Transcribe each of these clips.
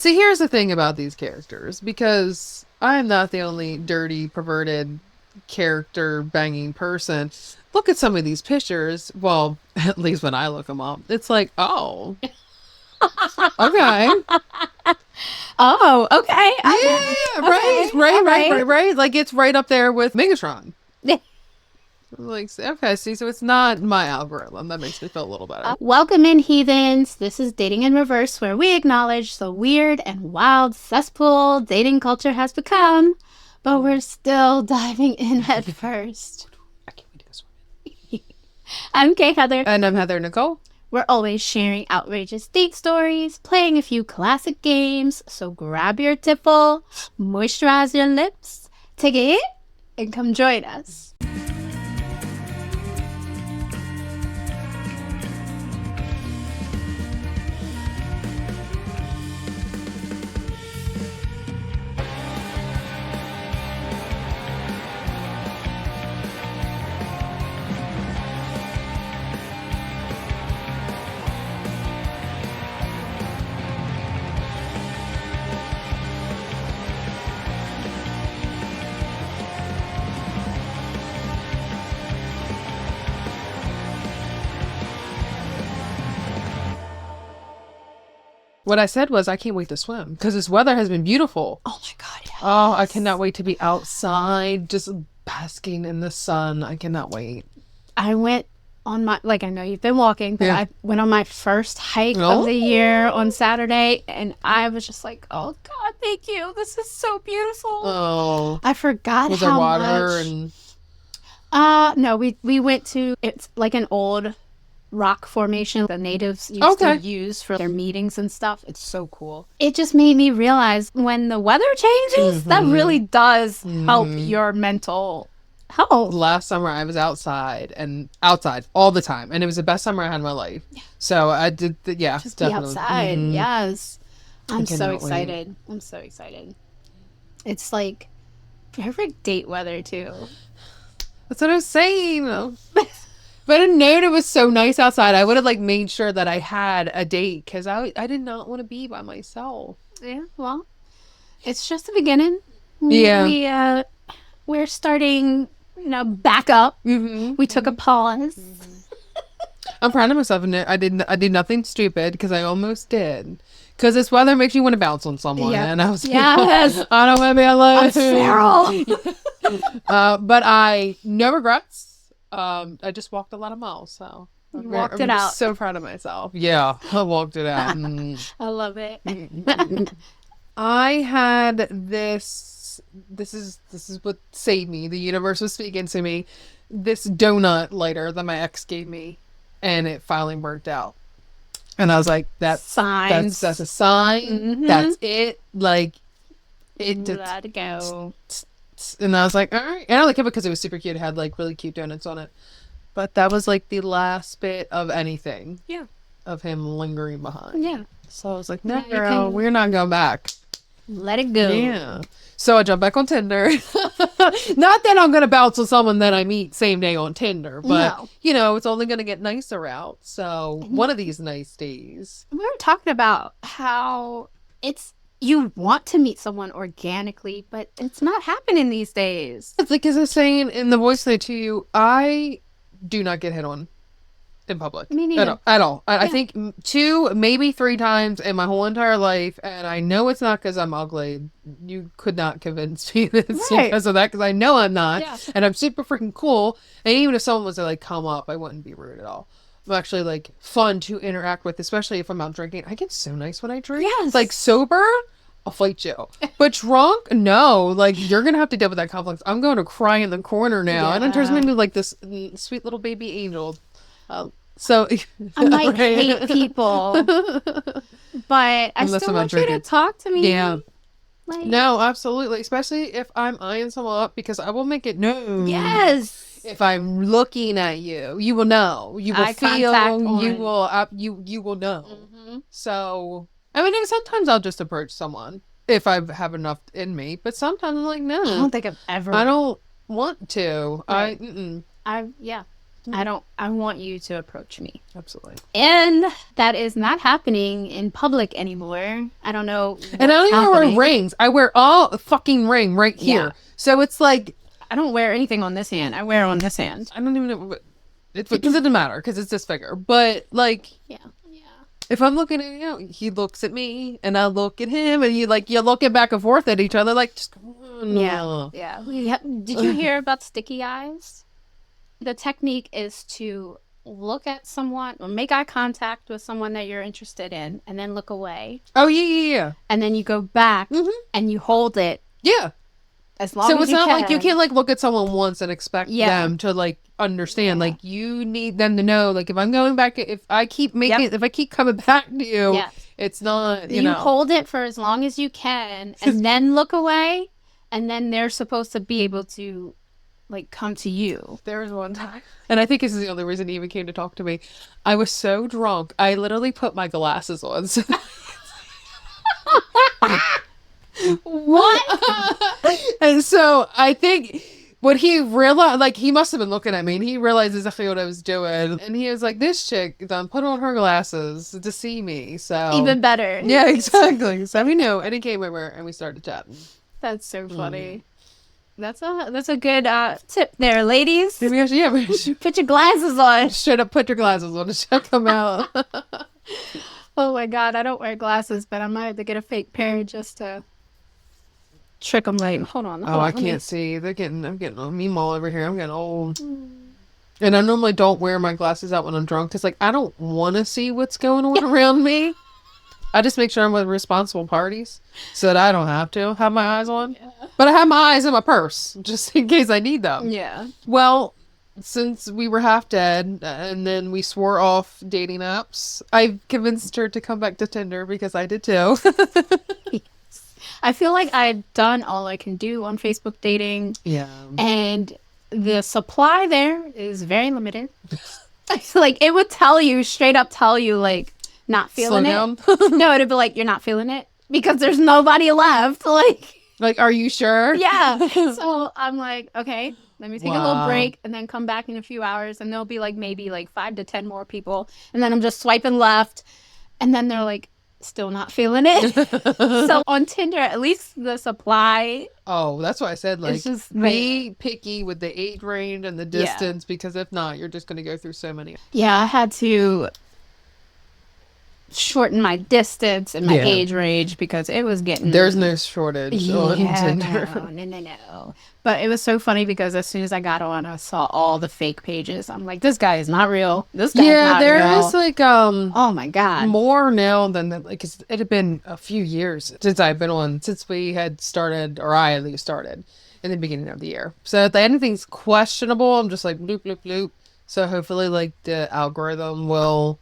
See, here's the thing about these characters, because I am not the only dirty, perverted, character banging person. Look at some of these pictures. Well, at least when I look them up, it's like, oh, okay. Oh, okay. Yeah, right. Like it's right up there with Megatron. Like, okay, see, so it's not my algorithm. That makes me feel a little better. Welcome in, heathens. This is Dating in Reverse, where we acknowledge the weird and wild cesspool dating culture has become, but we're still diving in head first. I can't wait to go swimming. I'm Kay Heather. And I'm Heather Nicole. We're always sharing outrageous date stories, playing a few classic games, so grab your tipple, moisturize your lips, take a hit, and come join us. What I said was I can't wait to swim because this weather has been beautiful. Oh my God, yes. Oh, I cannot wait to be outside, just basking in the sun. I cannot wait. I went on my, I know you've been walking, but I went on my first hike of the year on Saturday, and I was just like, oh God, thank you. This is so beautiful. Oh. I forgot Was how there water much. and... No, we went to, it's like an old rock formation the natives used to use for their meetings and stuff. It's so cool. It just made me realize when the weather changes, that really does help your mental health. Last summer I was outside all the time, and it was the best summer I had in my life. So I did, Just definitely. be outside. Yes. I'm so cannot excited. wait. I'm so excited. It's like perfect date weather too. That's what I was saying. If I didn't know it was so nice outside, I would have made sure that I had a date, because I did not want to be by myself. Yeah, well, it's just the beginning. We're starting, back up. We took a pause. I'm proud of myself, and I did nothing stupid, because I almost did. Because this weather makes you want to bounce on someone, and I was like, yes, I don't want to be alone. I'm feral. But no regrets. I just walked a lot of miles, so walked it out. So proud of myself. Yeah, I walked it out. I love it. I had this. This is what saved me. The universe was speaking to me. This donut lighter that my ex gave me, and it finally worked out. And I was like, that's a sign. That's it. It just let it go. And I was like, all right. And I kept it because it was super cute. It had really cute donuts on it. But that was the last bit of anything. Yeah. Of him lingering behind. Yeah. So I was like, no, girl, we're not going back. Let it go. Yeah. So I jumped back on Tinder. Not that I'm going to bounce with someone that I meet same day on Tinder, but it's only going to get nicer out. So one of these nice days. We were talking about how you want to meet someone organically, but it's not happening these days. It's as I was saying in the voice note to you, I do not get hit on in public. Me neither. At all. I think 2, maybe 3 times in my whole entire life, and I know it's not because I'm ugly. You could not convince me that it's because of that, because I know I'm not, and I'm super freaking cool. And even if someone was to come up, I wouldn't be rude at all. I'm actually fun to interact with, especially if I'm out drinking. I get so nice when I drink. Yes. Sober, I'll fight you. But drunk, no. You're going to have to deal with that conflict. I'm going to cry in the corner now. Yeah. And it turns me into this sweet little baby angel. So I might hate people, but I still want you to talk to me. Yeah. No, absolutely. Especially if I'm eyeing someone up, because I will make it known. Yes. If I'm looking at you, you will know. You will feel. You will know. So, I mean, sometimes I'll just approach someone if I have enough in me, but sometimes I'm like, no. I don't think I've ever. I don't want to. Right. I want you to approach me. Absolutely. And that is not happening in public anymore. I don't know. And I don't even wear rings. I wear a fucking ring right here. Yeah. So it's like, I don't wear anything on this hand. I wear on this hand. I don't even know. It doesn't matter because it's this figure. But like, yeah. If I'm looking at him, he looks at me, and I look at him, and you're looking back and forth at each other, like, just come on. Yeah. Did you hear about sticky eyes? The technique is to look at someone or make eye contact with someone that you're interested in, and then look away. Oh yeah. And then you go back and you hold it. Yeah. As long as you can. So it's not like you can't like look at someone once and expect them to like understand. Yeah. Like you need them to know. Like if I'm going back, if I keep if I keep coming back to you, it's not. You hold it for as long as you can, and then look away, and then they're supposed to be able to, like, come to you. There was one time, and I think this is the only reason he even came to talk to me. I was so drunk, I literally put my glasses on. So what? And so I think what he realized, like he must have been looking at me, and he realized exactly what I was doing, and he was like, "This chick done put on her glasses to see me." So even better. Yeah, exactly. So we knew, and he came over, and we started chatting. That's so funny. That's a good tip there, ladies. Maybe I should, put your glasses on. Straight up, put your glasses on to check them out. Oh my God, I don't wear glasses, but I might have to get a fake pair just to trick them. Like, hold on. I can't see. I'm getting a meemaw over here. I'm getting old. And I normally don't wear my glasses out when I'm drunk because, like, I don't want to see what's going on around me. I just make sure I'm with responsible parties so that I don't have to have my eyes on. Yeah. But I have my eyes in my purse just in case I need them. Yeah. Well, since we were half dead and then we swore off dating apps, I convinced her to come back to Tinder because I did too. I feel like I've done all I can do on Facebook dating. Yeah. And the supply there is very limited. Like, it would straight up tell you, like, not feeling it. No, it'd be like, you're not feeling it because there's nobody left. Like, are you sure? Yeah. So I'm like, okay, let me take a little break and then come back in a few hours, and there'll be like maybe like 5 to 10 more people, and then I'm just swiping left, and then they're like, still not feeling it. So on Tinder, at least the supply. Oh, that's why I said, like, be picky with the age range and the distance, because if not, you're just going to go through so many. Yeah, I had to shorten my distance and my age range because it was getting... There's no shortage on Tinder. No. But it was so funny because as soon as I got on, I saw all the fake pages. I'm like, this guy is not real. This guy is not real. Yeah, there is like... oh my God. More now than that. Like, it had been a few years since I've been on, since we had started, or I at least started, in the beginning of the year. So if anything's questionable, I'm just like, bloop, bloop, bloop. So hopefully, like, the algorithm will...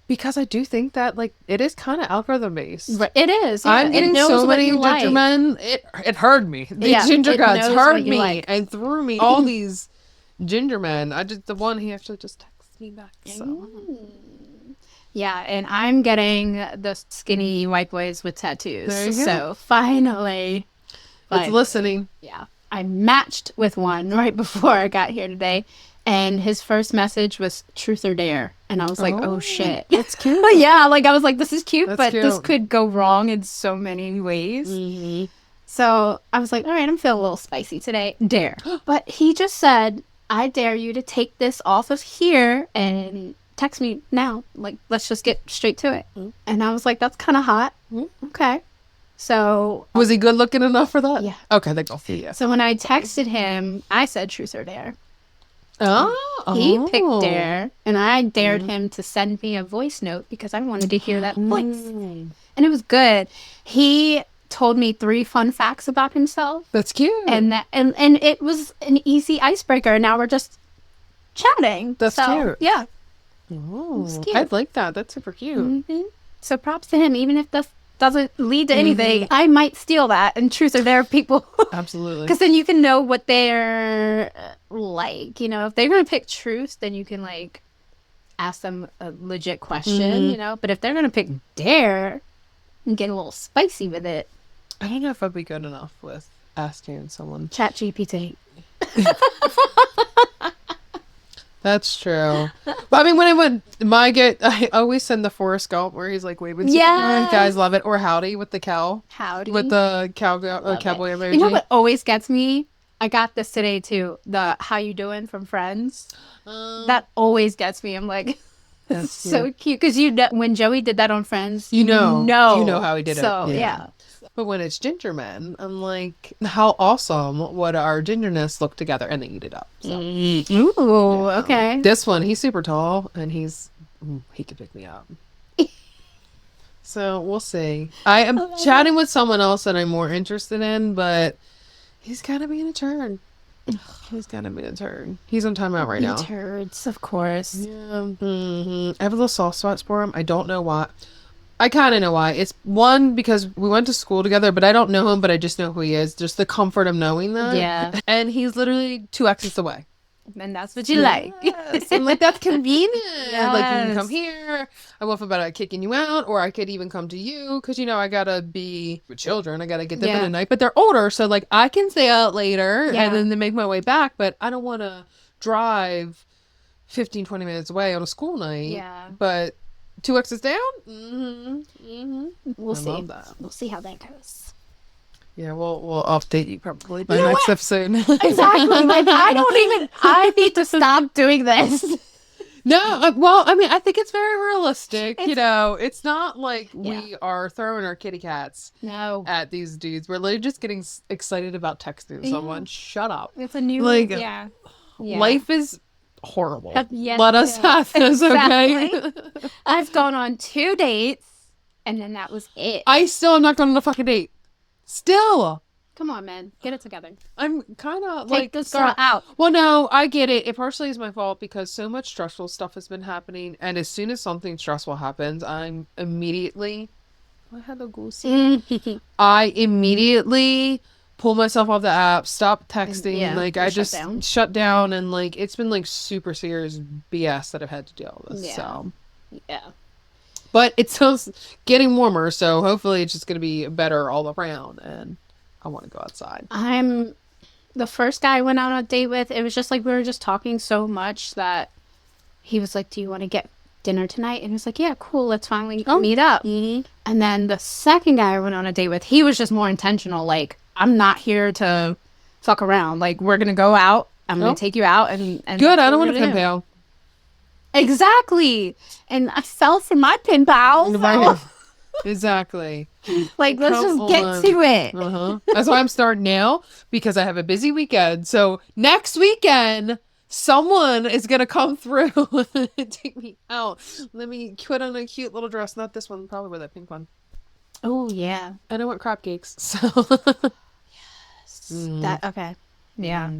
Because I do think that, like, it is kind of algorithm based. It is. Yeah. I'm getting so many ginger men. It heard me. The ginger gods heard me and threw me all these ginger men. The one he actually just texted me back. So. Yeah, and I'm getting the skinny white boys with tattoos. So finally, it's listening. Yeah, I matched with one right before I got here today. And his first message was truth or dare. And I was like, oh shit. That's cute. Yeah, like I was like, this is cute, That's but cute. this could go wrong in so many ways. Mm-hmm. So I was like, all right, I'm feeling a little spicy today. Dare. But he just said, I dare you to take this off of here and text me now. Like, let's just get straight to it. Mm-hmm. And I was like, that's kind of hot. Mm-hmm. Okay. So. Was he good looking enough for that? Yeah. Okay, then go for you. So when I texted him, I said truth or dare. He picked dare, and I dared him to send me a voice note because I wanted to hear that voice. And it was good. He told me 3 fun facts about himself. That's cute. And it was an easy icebreaker. And now we're just chatting. That's cute. Yeah. Oh, I'd like that. That's super cute. Mm-hmm. So props to him. Even if this doesn't lead to anything, I might steal that and truth or dare people. Absolutely. Because then you can know what they're like. You know, if they're going to pick truth, then you can, like, ask them a legit question, you know. But if they're going to pick dare and get a little spicy with it. I don't know if I'd be good enough with asking someone. ChatGPT. That's true. But I mean, when I went, I always send the Forrest Gump where he's like waving. Yeah. Guys love it. Or Howdy with the cow. Howdy. With the cowboy emoji. You know what always gets me? I got this today too. The "How you doing" from Friends. That always gets me. I'm like, that's so cute because when Joey did that on Friends, you know how he did it. So yeah. But when it's ginger men, I'm like, how awesome would our gingerness look together? And they eat it up. So. Ooh, okay. This one, he's super tall, and he could pick me up. So we'll see. I am chatting with someone else that I'm more interested in, but he's got to be in a turn. He's got to be in a turn. He's on timeout right now. Turds, of course. Yeah. Mm-hmm. I have a little soft spots for him. I don't know why. I kind of know why. It's one, because we went to school together, but I don't know him, but I just know who he is. Just the comfort of knowing that. Yeah. And he's literally 2 exits away. And that's what you like. And like, that's convenient. Yes. Like, you can come here. I won't feel bad kicking you out, or I could even come to you, because, I gotta be with children. I gotta get them in the night. But they're older, so like, I can stay out later and then make my way back, but I don't want to drive 15, 20 minutes away on a school night. Yeah. But 2 exits down? We'll see. Love that. We'll see how that goes. Yeah, we'll update you probably by next episode. Exactly. Like, I need to stop doing this. No, well, I mean, I think it's very realistic. It's not like we are throwing our kitty cats at these dudes. We're literally just getting excited about texting someone. Shut up. It's a new, life is horrible. Yes, let us have this, okay? I've gone on 2 dates, and then that was it. I still am not going on a fucking date. Still. Come on, man. Get it together. I'm kind of like... Take this girl out. Well, no, I get it. It partially is my fault because so much stressful stuff has been happening, and as soon as something stressful happens, I'm immediately... I immediately... pull myself off the app, stop texting, I just shut down, and it's been super serious BS that I've had to deal with. So but it's still getting warmer, so hopefully it's just gonna be better all around, and I want to go outside. I'm the first guy I went out on a date with. It was just like we were just talking so much that he was like, "Do you want to get dinner tonight?" And I was like, "Yeah, cool, let's finally meet up." And then the second guy I went on a date with, he was just more intentional. Like, I'm not here to fuck around. Like, we're gonna go out. I'm gonna take you out, and good. I don't want to pen pal. Exactly. And I fell for my pen pal. So. Exactly. Like, let's just get to it. That's why I'm starting now, because I have a busy weekend. So next weekend, someone is gonna come through and take me out. Let me put on a cute little dress. Not this one. Probably wear that pink one. Oh yeah. And I want crab cakes. So yes. That okay. Yeah.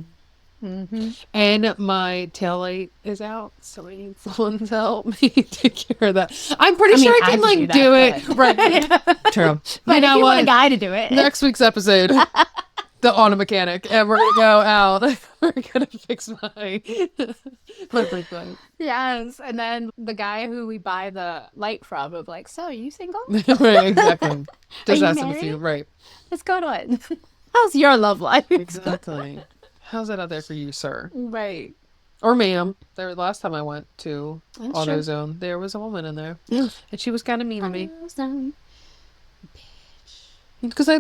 And my tail light is out, so I need someone to help me take care of that. I'm pretty sure I can do it. Right. True. But you know what? Want a guy to do it. Next week's episode, the auto mechanic, and we're gonna go out. We're gonna fix my brake light. Yes, and then the guy who we buy the light from of like, so are you single? Right, exactly. Just ask him a few, right? What's going on? How's your love life? Exactly. How's it out there for you, sir? Right. Or ma'am. There, last time I went to AutoZone, there was a woman in there. Yeah. And she was kind of mean to me. Because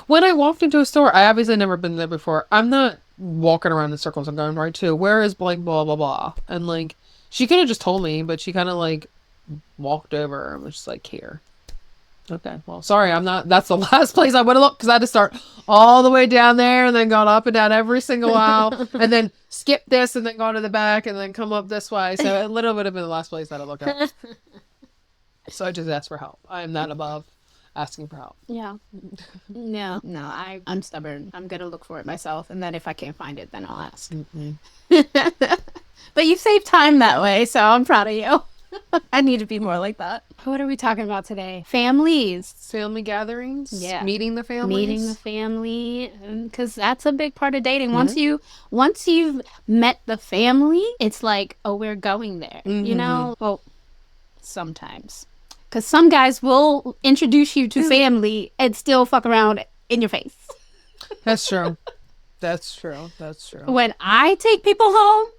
when I walked into a store, I obviously never been there before. I'm not walking around in circles and going, right to, where is blank, blah, blah, blah. And she could have just told me, but she kind of walked over and was just like, here. Okay, well, sorry, that's the last place I would have looked, because I had to start all the way down there and then gone up and down every single aisle and then skip this and then go to the back and then come up this way. So it literally would have been the last place I'd have looked at. So I just asked for help. I am not above asking for help. Yeah. No, I'm stubborn. I'm going to look for it myself. And then if I can't find it, then I'll ask. But you save time that way, so I'm proud of you. I need to be more like that. What are we talking about today? Families. Family gatherings? Yeah. Meeting the families? Meeting the family. Because that's a big part of dating. Once you've met the family, it's like, oh, we're going there. You know? Well, sometimes. Because some guys will introduce you to family and still fuck around in your face. That's true. That's true. When I take people home,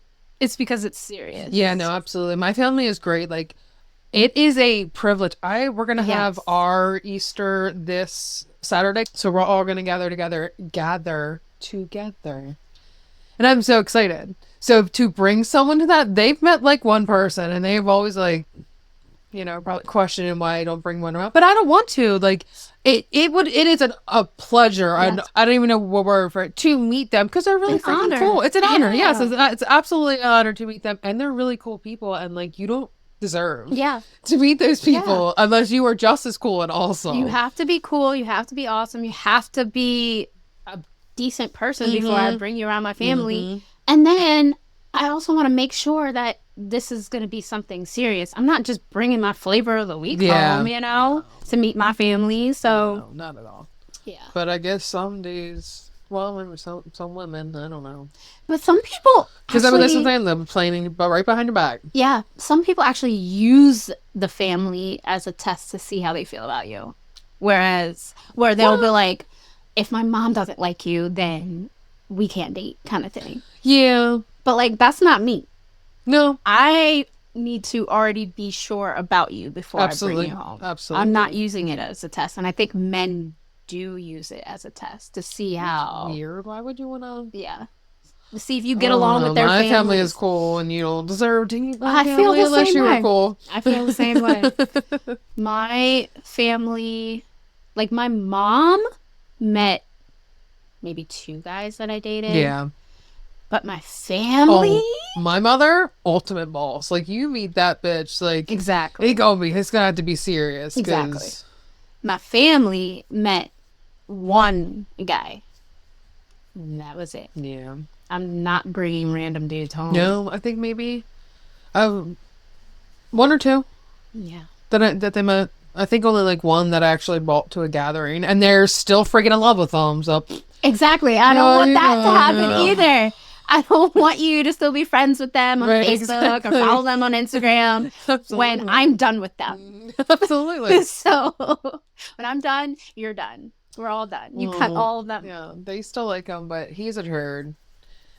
it's because it's serious. Yeah, no, absolutely. My family is great. Like, it is a privilege. We're gonna have our Easter this Saturday, so we're all gonna gather together, and I'm so excited. So to bring someone to that, they've met like one person, and they've always like, probably questioning why I don't bring one around, but I don't want to. Like, it is a pleasure. Yes. I don't even know what word for it, to meet them, because they're really freaking cool. It's an honor. Yes, it's absolutely an honor to meet them, and they're really cool people, and like, you don't deserve to meet those people unless you are just as cool and awesome. You have to be cool, you have to be awesome, you have to be a decent person before I bring you around my family. And then I also want to make sure that this is going to be something serious. I'm not just bringing my flavor of the week home, to meet my family. So no, not at all. Yeah. But I guess some days, well, some women, I don't know. But some people, because I mean, that's the thing, they're playing but right behind your back. Yeah, some people actually use the family as a test to see how they feel about you. Where they'll be like, if my mom doesn't like you, then we can't date, kind of thing. Yeah. But like, that's not me. No. I need to already be sure about you before I bring you home. Absolutely. I'm not using it as a test. And I think men do use it as a test to see how weird. Why would you want to? Yeah, to see if you get along with their my family is cool, and you don't deserve to meet my I feel family the unless same you way. were cool. I feel the same way. My family, like my mom, met maybe 2 guys that I dated. Yeah. But my family, my mother, ultimate boss. Like, you meet that bitch, like, exactly, it's gonna have to be serious. Exactly. My family met 1 guy, and that was it. Yeah. I'm not bringing random dudes home. No, I think maybe 1 or 2. Yeah. That they met. I think only like 1 that I actually brought to a gathering, and they're still freaking in love with them. So exactly, I don't want that to happen either. I don't want you to still be friends with them on Facebook or follow them on Instagram when I'm done with them. Absolutely. So when I'm done, you're done. We're all done. You cut all of them. Yeah, they still like him, but he's a turd.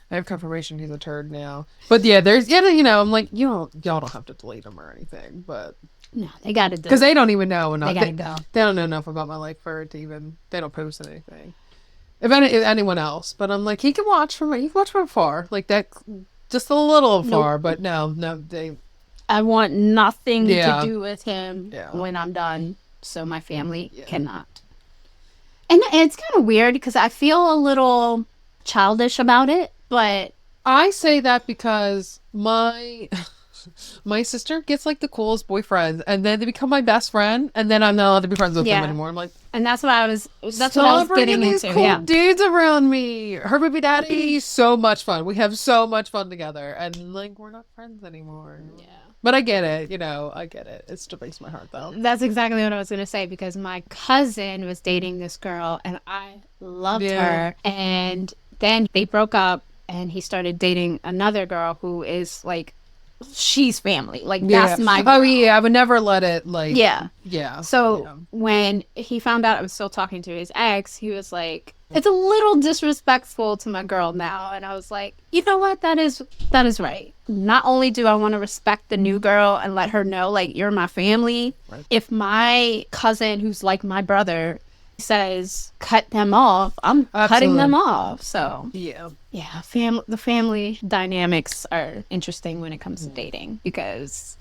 I have confirmation he's a turd now. But yeah, there's, I'm like, y'all don't have to delete him or anything, but no, they got to do. Because they don't even know enough. They got to go. They don't know enough about my life for it to even. They don't post anything. If anyone else, but I'm like, he can watch from afar, like that, just a little far. But no, they. I want nothing to do with him when I'm done, so my family cannot. And it's kind of weird because I feel a little childish about it, but I say that because my sister gets like the coolest boyfriends, and then they become my best friend, and then I'm not allowed to be friends with them anymore. I'm like, and that's what I was getting these into. Cool dudes around me. Her baby daddy, so much fun. We have so much fun together, and like, we're not friends anymore. Yeah. But I get it, I get it. It still breaks my heart, though. That's exactly what I was going to say, because my cousin was dating this girl, and I loved her. And then they broke up, and he started dating another girl who is, like, she's family. Like, that's my girl. Oh, yeah, I would never let it, like... Yeah. Yeah. So, when he found out I was still talking to his ex, he was like, it's a little disrespectful to my girl now. And I was like, you know what? That is right. Not only do I want to respect the new girl and let her know, like, you're my family. Right. If my cousin, who's like my brother, says cut them off, I'm cutting them off. So yeah, the family dynamics are interesting when it comes to dating, because...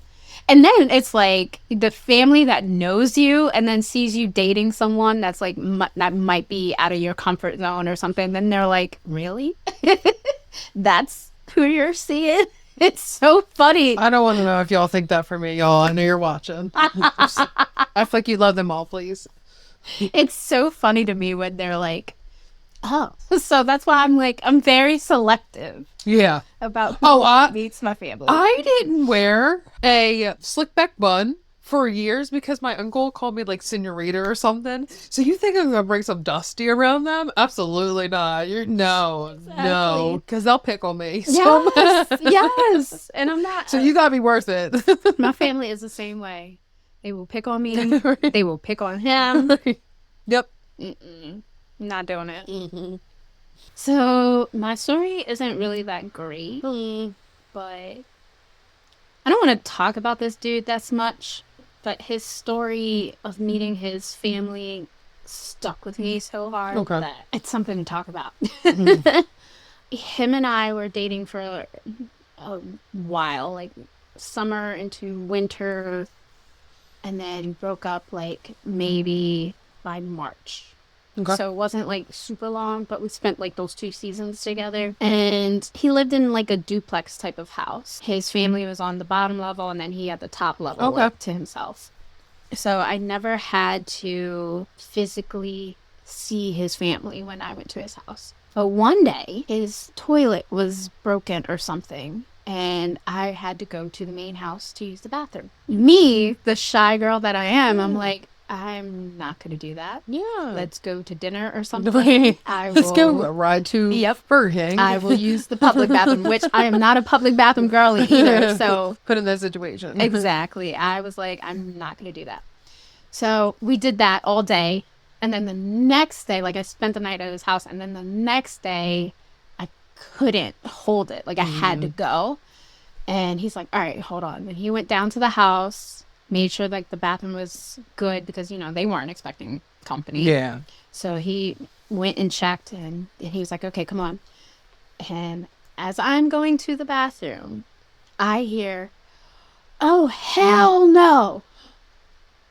And then it's like the family that knows you and then sees you dating someone that's like that might be out of your comfort zone or something. Then they're like, really? That's who you're seeing? It's so funny. I don't want to know if y'all think that for me, y'all. I know you're watching. I feel like you love them all, please. It's so funny to me when they're like, oh. So that's why I'm very selective. Yeah. About who meets my family. I didn't wear a slick back bun for years because my uncle called me like senorita or something. So you think I'm gonna bring some dusty around them? Absolutely not. No, because they'll pickle me. Yes, and I'm not. So you gotta be worth it. My family is the same way. They will pick on me. They will pick on him. Yep. Not doing it. So my story isn't really that great, but I don't want to talk about this dude that much, but his story of meeting his family stuck with me so hard that it's something to talk about. Him and I were dating for a while, like summer into winter, and then broke up like maybe by March. So it wasn't like super long, but we spent like those 2 seasons together. And he lived in like a duplex type of house. His family was on the bottom level, and then he had the top level like, to himself. So I never had to physically see his family when I went to his house. But one day, his toilet was broken or something, and I had to go to the main house to use the bathroom. Me, the shy girl that I am, I'm like, I'm not going to do that. Yeah. Let's go to dinner or something. Let's go ride to Burger King. I will use the public bathroom, which I am not a public bathroom girly either. So put in that situation. Exactly. I was like, I'm not going to do that. So we did that all day. And then the next day, like I spent the night at his house. And then the next day, I couldn't hold it. Like I had to go. And he's like, all right, hold on. And he went down to the house, made sure like the bathroom was good because, you know, they weren't expecting company. Yeah. So he went and checked and he was like, okay, come on. And as I'm going to the bathroom, I hear, oh, hell no.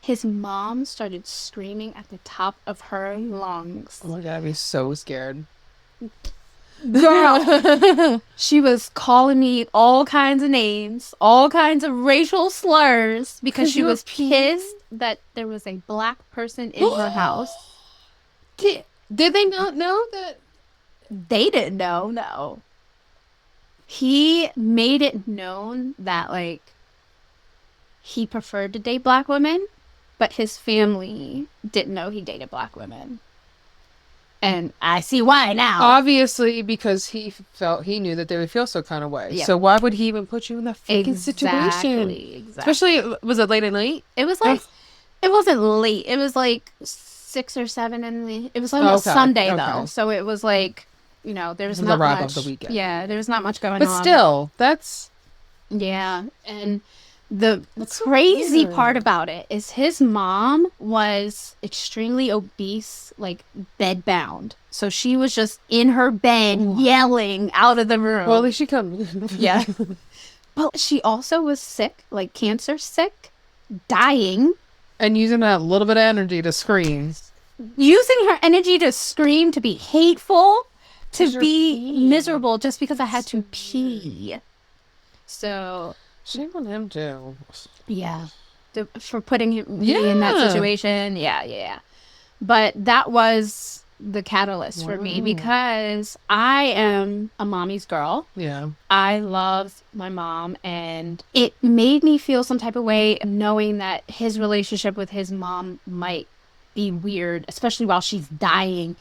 His mom started screaming at the top of her lungs. Oh my God, I'd be so scared. Girl, she was calling me all kinds of names, all kinds of racial slurs because she was pissed that there was a black person in her house. Did they not know that? They didn't know, no. He made it known that, like, he preferred to date black women, but his family didn't know he dated black women. And I see why now. Obviously, because he knew that they would feel so kind of way. Yep. So why would he even put you in that freaking situation? Exactly. Especially, was it late at night? It was like, it wasn't late. It was like 6 or 7 it was like a Sunday though. So it was like, you know, there was not much. The weekend. Yeah, there was not much going on. But still, that's. Yeah. And the crazy part about it is his mom was extremely obese, like bed-bound. So she was just in her bed yelling out of the room. Well, at least she couldn't. Yeah. But she also was sick, like cancer sick, dying. And using that little bit of energy to scream. Using her energy to scream, to be hateful, to be miserable just because I had to pee. So... Shame on him too. Yeah. For putting me in that situation. Yeah. But that was the catalyst for me because I am a mommy's girl. Yeah. I love my mom, and it made me feel some type of way knowing that his relationship with his mom might be weird, especially while she's dying.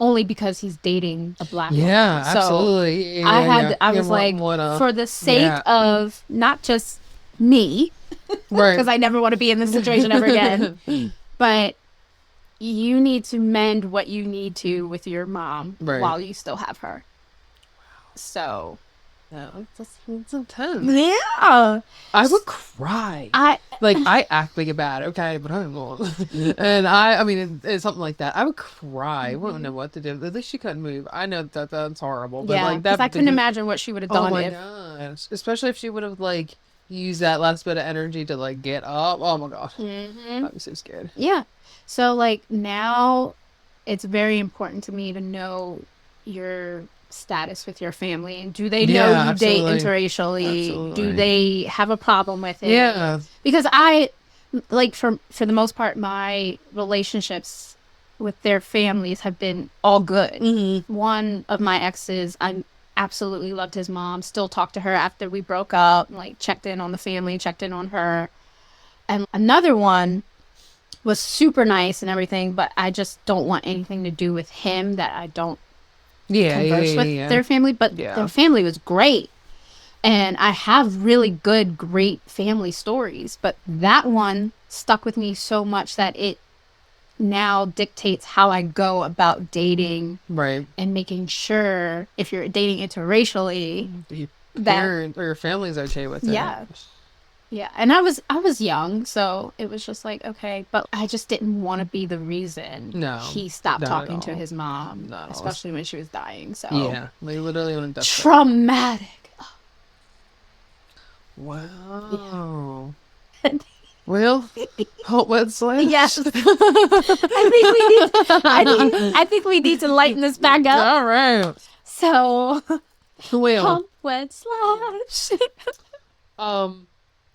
Only because he's dating a black woman. Yeah, so absolutely. Yeah, I was like, for the sake of not just me, because I never want to be in this situation ever again, but you need to mend what you need to with your mom while you still have her. Wow. So... No, that's intense. Yeah. I would cry. I act like a bad, okay, but I won't. And I mean, it's something like that. I would cry. I wouldn't know what to do. At least she couldn't move. I know that that's horrible. But like that, because I couldn't imagine what she would have done. Oh my gosh. Especially if she would have like used that last bit of energy to like get up. Oh my god. I'd be so scared. Yeah. So like now, it's very important to me to know your status with your family, and do they know you date interracially? Absolutely. Do they have a problem with it? Yeah, because I like for the most part my relationships with their families have been all good. One of my exes, I absolutely loved his mom, still talked to her after we broke up, like checked in on the family, checked in on her. And another one was super nice and everything, but I just don't want anything to do with him that I don't converse with their family, but their family was great. And I have really good, great family stories, but that one stuck with me so much that it now dictates how I go about dating. Right. And making sure if you're dating interracially, parents or your family's okay with it. Yeah. Yeah, and I was young, so it was just like, okay, but I just didn't want to be the reason he stopped talking to his mom, especially when she was dying. So yeah, they literally went into traumatic. Wow. Yeah. Well, hope what's left. Yes, I think we need to lighten this back up. All right. So, well, wet slash.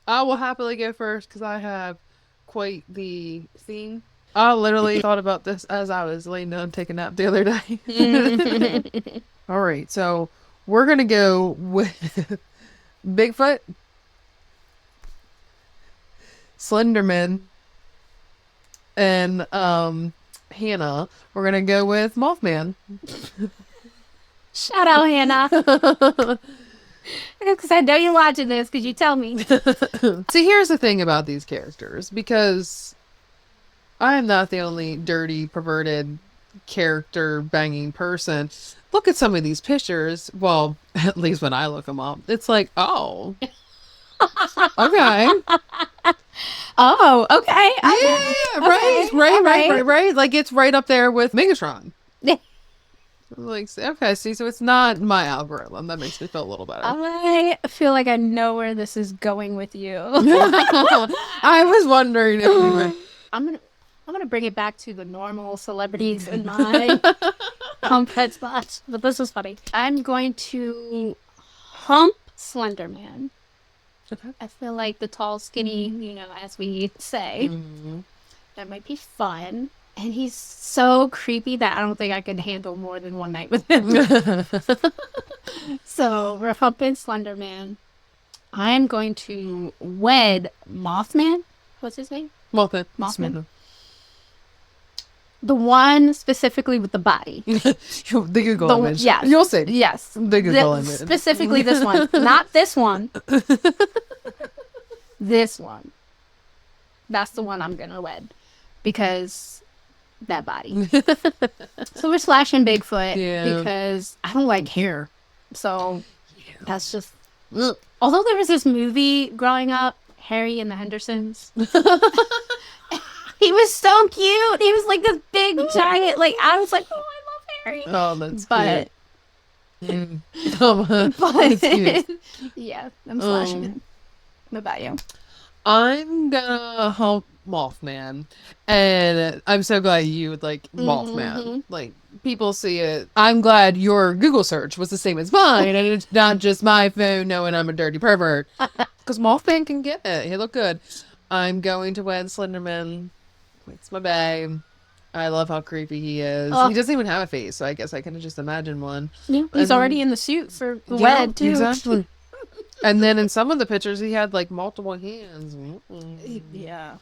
I will happily go first because I have quite the theme. I literally thought about this as I was laying down taking a nap the other day. All right, so we're gonna go with Bigfoot, Slenderman, and Hannah. We're gonna go with Mothman. Shout out, Hannah. Because I know you're watching this, because you tell me. See, here's the thing about these characters, because I am not the only dirty, perverted, character banging person. Look at some of these pictures. Well, at least when I look them up, it's like, oh, okay. Oh, okay. Yeah, right. Like, it's right up there with Megatron. Like, okay, see, so it's not my algorithm. That makes me feel a little better. I feel like I know where this is going with you. I was wondering if you were... I'm gonna bring it back to the normal celebrities in my Hump head spots, but this is funny. I'm going to Hump Slenderman. Okay. I feel like the tall, skinny, as we say, that might be fun. And he's so creepy that I don't think I could handle more than one night with him. So, we're humping Slenderman. I'm going to wed Mothman. What's his name? Mothman. The one specifically with the body. The Google image. Yes. You'll see. Yes. The Google image. Specifically this one. Not this one. This one. That's the one I'm going to wed. Because... that body. So we're slashing Bigfoot because I don't like hair. So that's just... Ugh. Although there was this movie growing up, Harry and the Hendersons. He was so cute. He was like this big giant. Like, I was like, oh, I love Harry. Oh, that's cute. That's cute. Yeah, I'm slashing him. What about you? I'm gonna hump Mothman, and I'm so glad you would like Mothman. Like, people see it. I'm glad your Google search was the same as mine, and it's not just my phone knowing I'm a dirty pervert. Because Mothman can get it. He look good. I'm going to wed Slenderman. It's my babe. I love how creepy he is. He doesn't even have a face, so I guess I can just imagine one. Yeah, he's already in the suit for the wed, too. Exactly. And then in some of the pictures, he had like multiple hands. Yeah.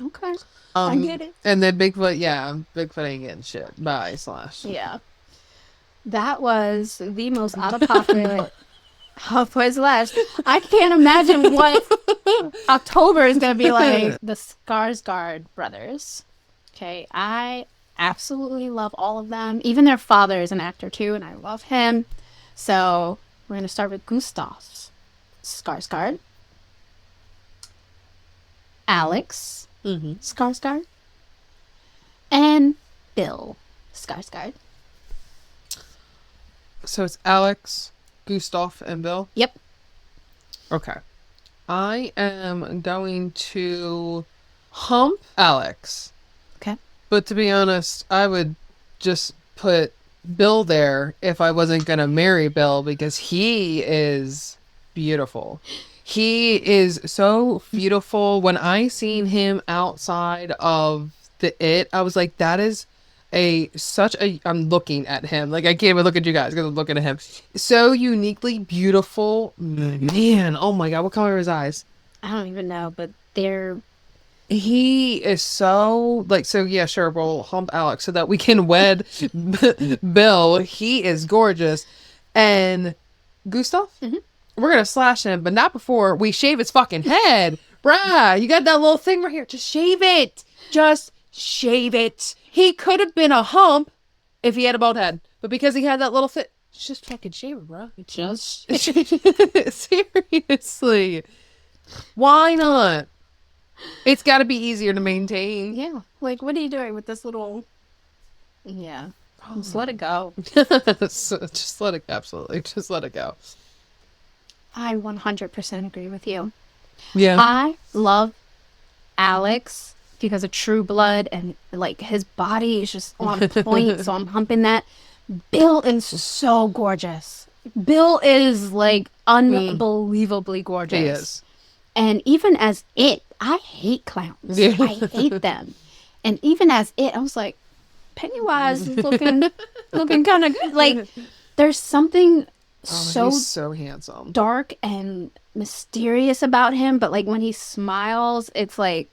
Okay. I get it. And then Bigfoot, Bigfoot ain't getting shit. Bye, slash. Yeah. That was the most out of pocket halfway slash. I can't imagine what October is going to be like. The Skarsgård brothers. Okay. I absolutely love all of them. Even their father is an actor too, and I love him. So... we're going to start with Gustav Skarsgård, Alex Skarsgård, and Bill Skarsgård. So it's Alex, Gustav, and Bill? Yep. Okay. I am going to hump Alex. Okay. But to be honest, I would just put Bill there if I wasn't gonna marry Bill, because he is beautiful. He is so beautiful. When I seen him outside of I was like, that is I'm looking at him. Like, I can't even look at you guys because I'm looking at him. So uniquely beautiful. Man, oh my God, what color are his eyes? I don't even know, but he is so, like, so yeah, sure, we'll hump Alex so that we can wed Bill. He is gorgeous. And Gustav, we're going to slash him, but not before we shave his fucking head. Bruh, you got that little thing right here. Just shave it. Just shave it. He could have been a hump if he had a bald head. But because he had that little Just fucking shave it, bro. Just Seriously. Why not? It's got to be easier to maintain. yeah. Like, what are you doing with this little? Yeah. Just let it go. Just let it go. Absolutely. Just let it go. I 100% agree with you. Yeah. I love Alex because of True Blood and like his body is just on point. So I'm humping that. Bill is so gorgeous. Bill is like unbelievably gorgeous. He is. And even as it, I hate clowns. Yeah. I hate them. And even as it, I was like, Pennywise is looking kind of good. Like, there's something he's so handsome, dark and mysterious about him. But like when he smiles, it's like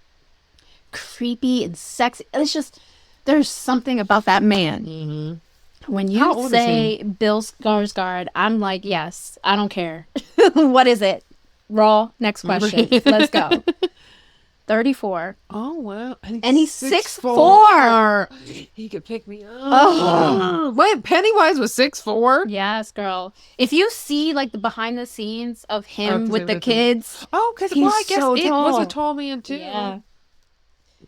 creepy and sexy. It's just there's something about that man. Mm-hmm. When you say Bill Skarsgård, I'm like, yes, I don't care. What is it? Raw. Next question. Let's go. 34. Oh, wow. And he's 6'4". He could pick me up. Oh. Wait, Pennywise was 6'4"? Yes, girl. If you see like the behind the scenes of him with the kids. Oh, because I guess so it tall. was a tall man too. Yeah.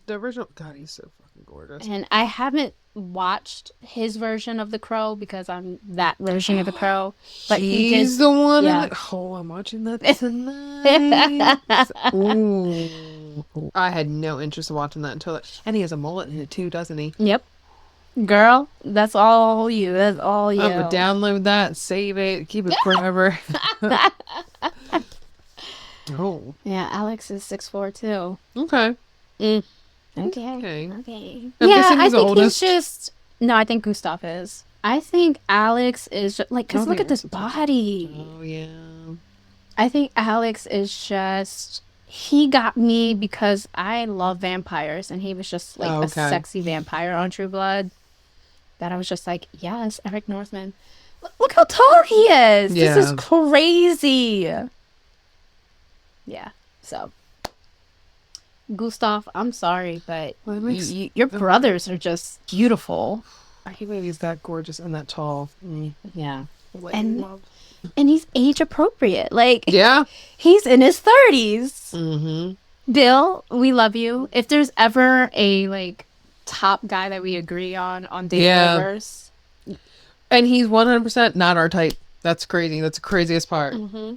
The original. God, he's so fucking gorgeous. And I haven't watched his version of The Crow because I'm that version of The Crow. But he's the one. Yeah. Oh, I'm watching that tonight. Ooh. I had no interest in watching that until and he has a mullet in it too, doesn't he? Yep. Girl, that's all you. That's all you. I'm gonna download that, save it, keep it forever. Oh. Yeah, Alex is 6'4" too. Okay. Okay. I'm Yeah, guessing I he's the think oldest. he's just. No, I think Gustav is. I think Alex is just, like, because look at this body. Oh, yeah. I think Alex is just. He got me because I love vampires, and he was just like a sexy vampire on True Blood. That I was just like, yes, Eric Northman. Look how tall he is. Yeah. This is crazy. Yeah. So, Gustav, I'm sorry, but your brothers are just beautiful. I can't believe he's that gorgeous and that tall. Yeah. And he's age appropriate. Like, yeah, he's in his 30s. Mm-hmm. Bill, we love you. If there's ever a like top guy that we agree on Dayverse, and he's 100% not our type. That's crazy. That's the craziest part. Mm-hmm.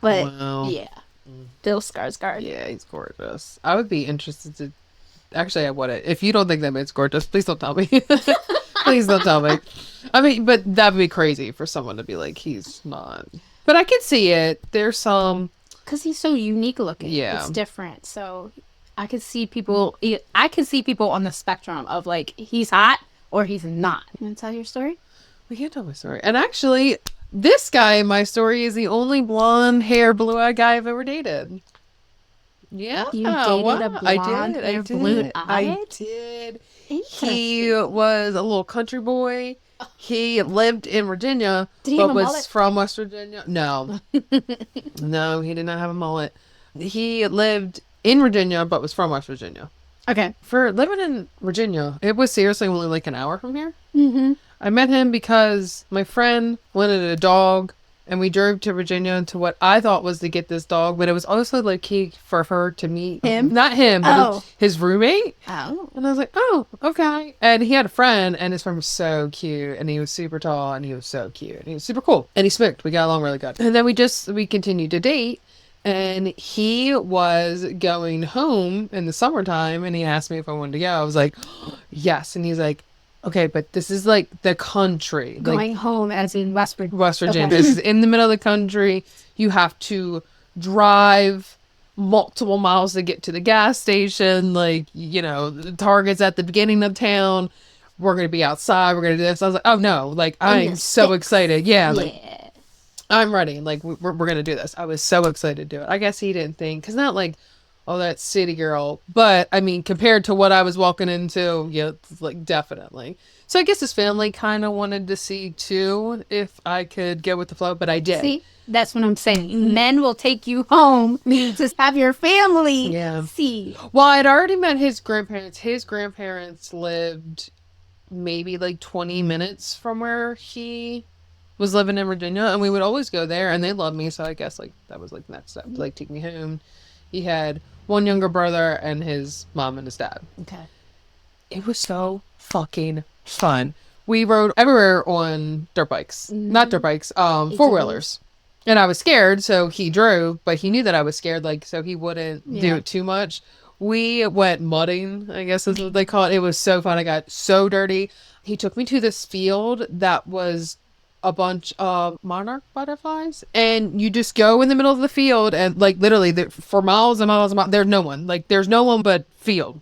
But wow. Bill Skarsgård. Yeah, he's gorgeous. I would be interested to. Actually, I wouldn't. If you don't think that man's gorgeous, please don't tell me. Please don't tell me. I mean, but that would be crazy for someone to be like, he's not. But I can see it. There's some. Because he's so unique looking. Yeah. It's different. So I could see people. I could see people on the spectrum of like, he's hot or he's not. You want to tell your story? We can't tell my story. And actually, this guy in my story is the only blonde hair, blue-eyed guy I've ever dated. Yeah. You dated a blonde hair, blue-eyed? I did. He was a little country boy. He lived in Virginia, but was from West Virginia. No. No, he did not have a mullet. He lived in Virginia, but was from West Virginia. Okay. For living in Virginia, it was seriously only like an hour from here. Mm-hmm. I met him because my friend wanted a dog, and we drove to Virginia to what I thought was to get this dog, but it was also like key for her to meet him. Not him, but his roommate. Oh. And I was like, oh, okay. And he had a friend, and his friend was so cute, and he was super tall, and he was so cute, and he was super cool, and he smoked. We got along really good. And then we continued to date. And he was going home in the summertime, and he asked me if I wanted to go. I was like, yes. And he's like, okay, but this is like the country. Going home as in West Virginia. West Virginia. Okay. This is in the middle of the country. You have to drive multiple miles to get to the gas station. Like, you know, the Target's at the beginning of town. We're going to be outside. We're going to do this. I was like, oh, no. Like, I'm so excited. Yeah. Like, I'm ready. Like, we're going to do this. I was so excited to do it. I guess he didn't think, because not like, oh, that city girl. But, I mean, compared to what I was walking into, yeah, like, definitely. So I guess his family kind of wanted to see, too, if I could go with the flow. But I did. See, that's what I'm saying. Men will take you home to have your family see. Well, I'd already met his grandparents. His grandparents lived maybe like 20 minutes from where he was living in Virginia, and we would always go there, and they loved me, so I guess like that was like the next step to like take me home. He had one younger brother and his mom and his dad. Okay. It was so fucking fun. We rode everywhere on dirt bikes. Not dirt bikes, four-wheelers. And I was scared, so he drove, but he knew that I was scared, like, so he wouldn't do it too much. We went mudding, I guess is what they call it. It was so fun. I got so dirty. He took me to this field that was a bunch of monarch butterflies, and you just go in the middle of the field, and like literally for miles and miles and miles, there's no one. Like there's no one but field.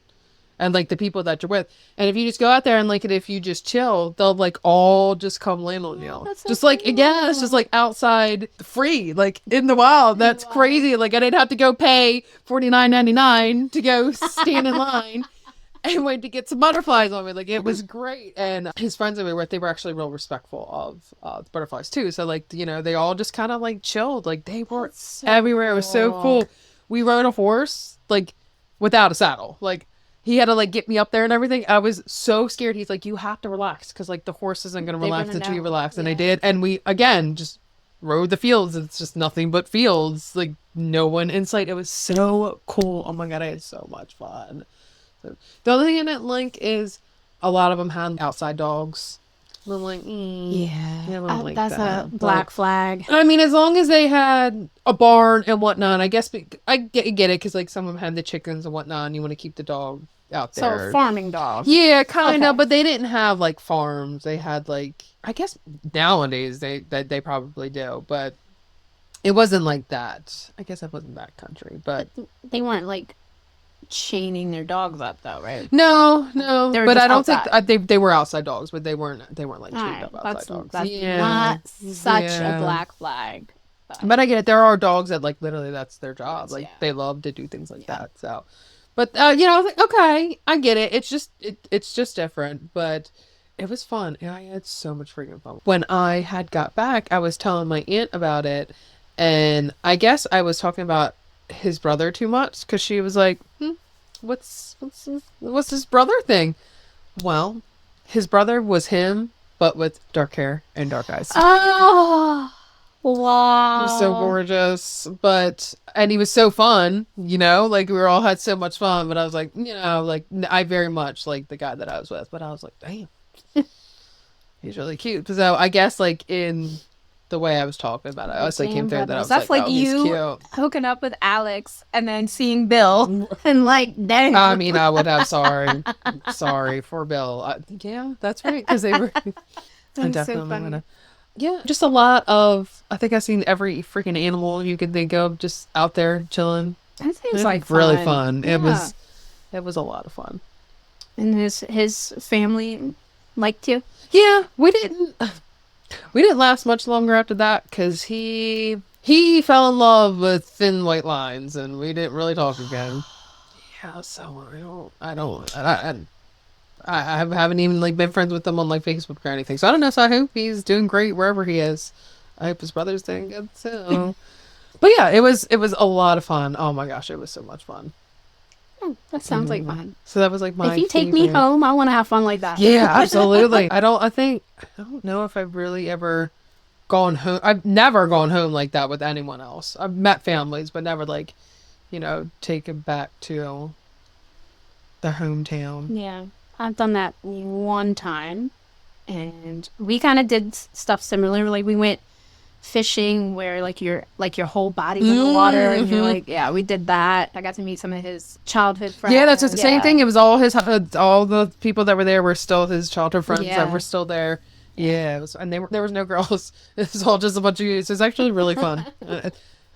And like the people that you're with, and if you just go out there and like, if you just chill, they'll like all just come land on you. So just like, again, it's just like outside free, like in the wild. That's crazy. Like I didn't have to go pay $49.99 to go stand in line and wait to get some butterflies on me. Like it was great. And his friends that we were with, they were actually real respectful of the butterflies too. So like, you know, they all just kind of like chilled. Like they were everywhere. It was so cool. We rode a horse like without a saddle. Like he had to like get me up there and everything. I was so scared. He's like, you have to relax because like the horse isn't going to relax until you relax. And I did. And we, again, just rode the fields. It's just nothing but fields. Like no one in sight. It was so cool. Oh my God. I had so much fun. So, the other thing I didn't like is a lot of them had outside dogs. I'm like, like that's a black flag. I mean, as long as they had a barn and whatnot, I guess I get it because like some of them had the chickens and whatnot, and you want to keep the dog out there. So farming dogs. Yeah, kind of, but they didn't have like farms. They had like, I guess nowadays they probably do, but it wasn't like that. I guess it wasn't that country, but they weren't like chaining their dogs up though, right? No, but I don't outside. think they were outside dogs, but they weren't like chained up outside dogs. That's not such a black flag. But I get it. There are dogs that like literally that's their job. Like they love to do things like that. So, but you know, I was like, okay, I get it. It's just different, but it was fun. And I had so much freaking fun. When I had got back, I was telling my aunt about it, and I guess I was talking about his brother too much because she was like, what's his brother thing? Well, his brother was him, but with dark hair and dark eyes. Oh, wow. He was so gorgeous, and he was so fun, you know, like we all had so much fun, but I was like, you know, like I very much like the guy that I was with, but I was like, damn, he's really cute. So I guess like in the way I was talking about it, I also came through that I was that's like, oh, he's you cute. Hooking up with Alex and then seeing Bill and like, dang. I mean, I would have sorry for Bill. Yeah, that's right, because they were. I definitely want to. Yeah, just a lot of. I think I've seen every freaking animal you could think of just out there chilling. That seems like really fun. Yeah. It was a lot of fun. And his family liked you? Yeah, we didn't last much longer after that because he fell in love with thin white lines and we didn't really talk again. Yeah, so I haven't even like been friends with him on like Facebook or anything. So I don't know. So I hope he's doing great wherever he is. I hope his brother's doing good too. But yeah, it was a lot of fun. Oh my gosh, it was so much fun. That sounds like fun. So that was like my. If you take me home, I want to have fun like that. Yeah, absolutely. I don't know if I've really ever gone home. I've never gone home like that with anyone else. I've met families, but never like, you know, taken back to the hometown. Yeah, I've done that one time, and we kind of did stuff similar. Like we went fishing where like your whole body's in the water and you're like, yeah, we did that. I got to meet some of his childhood friends. Yeah, that's the same thing. It was all the people that were there were still his childhood friends that were still there. Yeah, it was, and there was no girls. It was all just a bunch of youths. It was actually really fun.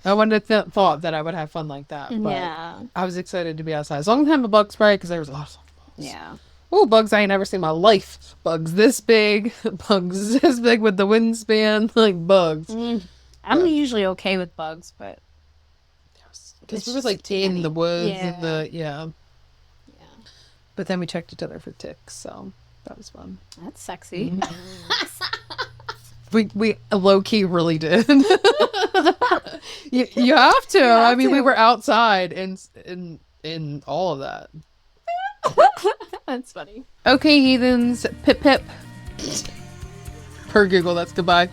I wouldn't have thought that I would have fun like that. But I was excited to be outside. As long as I have a bug spray, because there was a lot of bugs. Yeah. Oh, bugs I ain't never seen in my life. Bugs this big. Bugs this big with the wingspan. Like bugs. I'm usually okay with bugs, but... Because we were like in the woods and yeah. But then we checked each other for ticks, so that was fun. That's sexy. We low-key really did. you have to. I mean, we were outside in all of that. That's funny. Okay, heathens. Pip pip. Per Google, that's goodbye.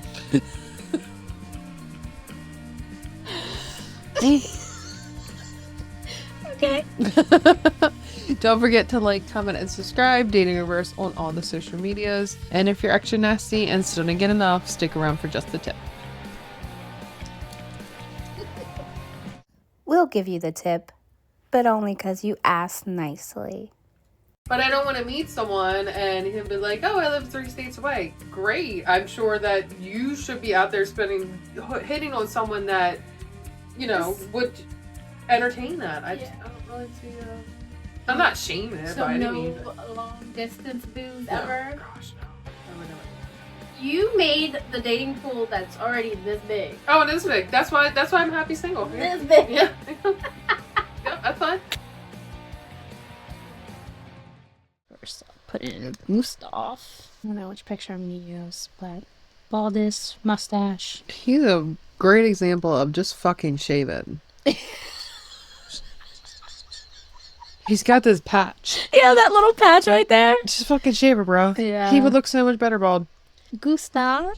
Okay. Don't forget to like, comment, and subscribe. Dating Reverse on all the social medias. And if you're extra nasty and still didn't get enough, stick around for just the tip. We'll give you the tip, but only because you asked nicely. But I don't want to meet someone and he'll be like, oh, I live 3 states away. Great. I'm sure that you should be out there hitting on someone that, you know, would entertain that. I don't really see I'm not shaming it by any means. So no long distance booze No, ever? gosh, no. I would never. You made the dating pool that's already this big. Oh, it is big. That's why I'm happy single. This big. Yeah. Yeah, that's fine. First, I'll put in Gustav. I don't know which picture I'm going to use, but baldness, mustache. He's a great example of just fucking shaving. He's got this patch. Yeah, that little patch right there. Just fucking shave it, bro. Yeah. He would look so much better bald. Gustav